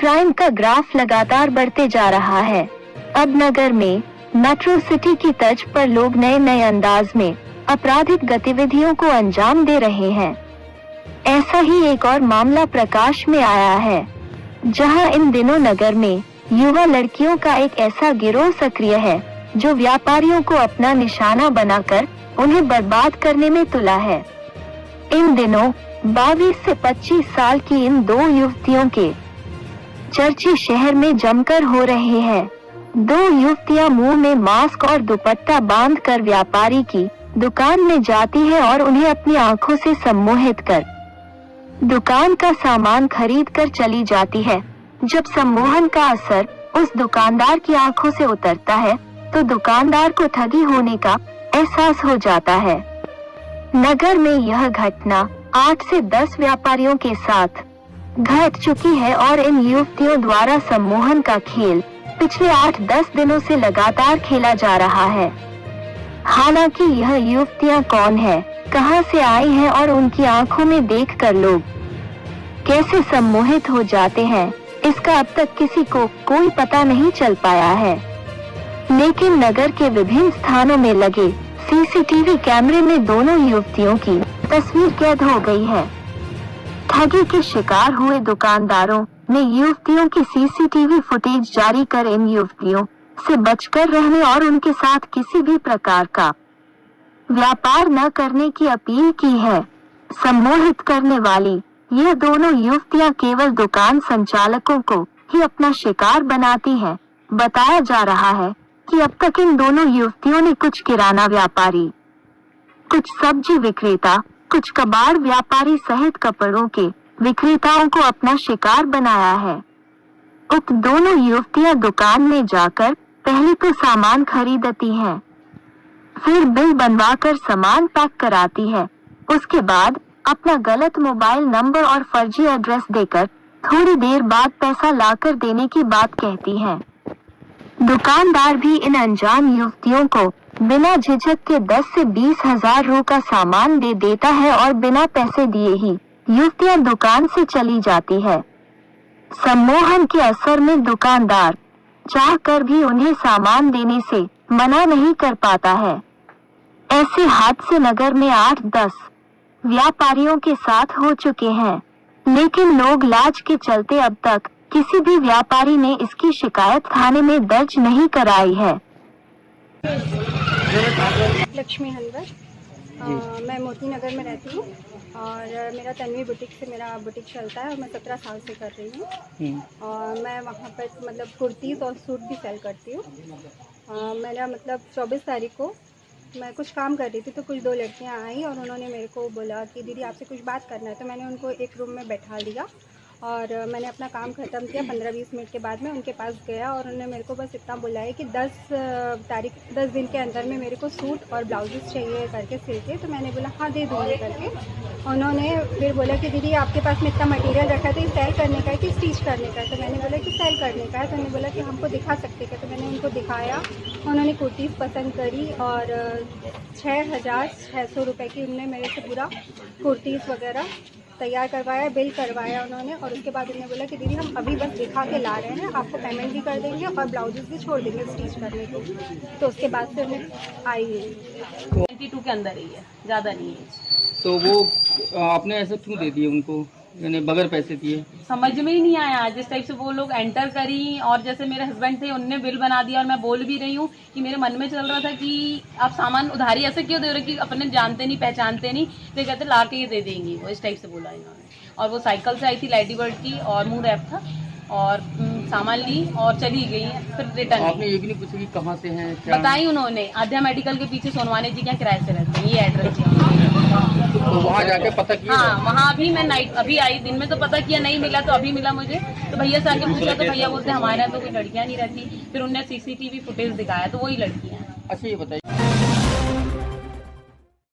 Crime का graph लगातार बढ़ते जा रहा है। अब नगर में मेट्रो सिटी की तर्ज पर लोग नए नए अंदाज में आपराधिक गतिविधियों को अंजाम दे रहे हैं। ऐसा ही एक और मामला प्रकाश में आया है, जहां इन दिनों नगर में युवा लड़कियों का एक ऐसा गिरोह सक्रिय है जो व्यापारियों को अपना निशाना बनाकर उन्हें बर्बाद करने में तुला है। इन दिनों 22 से 25 साल की इन दो युवतियों के चर्चे शहर में जमकर हो रहे हैं। दो युवतियां मुंह में मास्क और दुपट्टा बांधकर व्यापारी की दुकान में जाती है और उन्हें अपनी आंखों से सम्मोहित कर दुकान का सामान खरीद कर चली जाती है। जब सम्मोहन का असर उस दुकानदार की आंखों से उतरता है तो दुकानदार को ठगी होने का एहसास हो जाता है। नगर में यह घटना 8 से 10 व्यापारियों के साथ घट चुकी है और इन युवतियों द्वारा सम्मोहन का खेल पिछले 8-10 दिनों से लगातार खेला जा रहा है। हालांकि यह युवतियां कौन है, कहां से आई हैं और उनकी आंखों में देखकर लोग कैसे सम्मोहित हो जाते हैं, इसका अब तक किसी को कोई पता नहीं चल पाया है। लेकिन नगर के विभिन्न स्थानों में लगे सीसीटीवी कैमरे में दोनों युवतियों की तस्वीर कैद हो गई है। ठगी के शिकार हुए दुकानदारों ने युवतियों की सीसीटीवी फुटेज जारी कर इन युवतियों से बचकर रहने और उनके साथ किसी भी प्रकार का व्यापार न करने की अपील की है। सम्मोहित करने वाली यह दोनों युवतियां केवल दुकान संचालकों को ही अपना शिकार बनाती हैं। बताया जा रहा है कि अब तक इन दोनों युवतियों ने कुछ किराना व्यापारी, कुछ सब्जी विक्रेता, कुछ कबाड़ व्यापारी सहित कपड़ों के विक्रेताओं को अपना शिकार बनाया है। उक्त दोनों युवतियां दुकान में जाकर पहले तो सामान खरीदती हैं, फिर बिल बनवाकर सामान पैक कराती है। उसके बाद अपना गलत मोबाइल नंबर और फर्जी एड्रेस देकर थोड़ी देर बाद पैसा लाकर देने की बात कहती हैं। दुकानदार भी इन अनजान युवतियों को बिना झिझक के 10 से 20 हजार रू का सामान दे देता है और बिना पैसे दिए ही युवतियां दुकान से चली जाती है। सम्मोहन के असर में दुकानदार चाहकर भी उन्हें सामान देने से मना नहीं कर पाता है। ऐसे हादसे नगर में 8-10 व्यापारियों के साथ हो चुके हैं, लेकिन लोग लाज के चलते अब तक किसी भी व्यापारी ने इसकी शिकायत थाने में दर्ज नहीं कराई है। लक्ष्मी हलवर, मैं मोती नगर में रहती हूँ और मेरा तन्वी बुटीक से मेरा बुटीक चलता है और मैं 17 साल से कर रही हूँ। और मैं वहाँ पर मतलब कुर्तीज़ और सूट भी सेल करती हूँ। मेरा मतलब 24 तारीख को मैं कुछ काम कर रही थी तो कुछ 2 लड़कियाँ आई और उन्होंने मेरे को बोला कि दीदी आपसे कुछ बात करना है। तो मैंने उनको एक रूम में बैठा लिया और मैंने अपना काम ख़त्म किया। 15-20 मिनट के बाद मैं उनके पास गया और उन्होंने मेरे को बस इतना बोला है कि 10 दिन के अंदर में मेरे को सूट और ब्लाउजेस चाहिए करके सिल के। तो मैंने बोला हाँ दे दूँगी करके। उन्होंने फिर बोला कि दीदी आपके पास में इतना मटेरियल रखा था, ये सेल करने का है कि स्टिच करने का है। तो मैंने बोला कि सेल करने का है। तो उन्होंने बोला कि हमको दिखा सकते क्या। तो मैंने उनको दिखाया, उन्होंने कुर्तीज़ पसंद करी और 6,600 रुपये की उन्होंने मेरे से पूरा कुर्तीज़ वगैरह तैयार करवाया, बिल करवाया उन्होंने। और उसके बाद उन्होंने बोला कि दीदी हम अभी बस दिखा के ला रहे हैं, आपको पेमेंट भी कर देंगे और ब्लाउजेस भी छोड़ देंगे स्टिच करने को। तो उसके बाद से उन्हें आई है 22 के अंदर ही है, ज़्यादा नहीं है। तो वो आपने ऐसा क्यों दे दिए उनको, यानी बगैर पैसे दिए? समझ में ही नहीं आया। जिस टाइप से वो लोग एंटर करी और जैसे मेरे हस्बैंड थे उनने बिल बना दिया और मैं बोल भी रही हूँ कि मेरे मन में चल रहा था कि आप सामान उधारी ऐसे क्यों दे रहे कि अपने जानते नहीं पहचानते नहीं। तो कहते ला के ये दे देंगी, वो इस टाइप से बोला इन्होंने। और वो साइकिल से आई थी, लेडी बर्ड की, और मुँह रैप था और सामान ली और चली गई। फिर रिटर्न आपने ये भी नहीं पूछा कि कहाँ से हैं? बताई उन्होंने, आध्या मेडिकल के पीछे सोनवानी जी क्या किराए से रहते हैं, ये एड्रेस है। तो वहाँ जाके पता किया? हाँ, वहाँ अभी मैं नाइट अभी आई, दिन में तो पता किया नहीं मिला, तो अभी मिला मुझे। तो भैया से आके पूछा तो भैया बोलते हमारे यहाँ तो कोई लड़कियाँ नहीं रहती। फिर उन्होंने सीसीटीवी फुटेज दिखाया तो वही लड़कियाँ हैं। अच्छा ये बताइए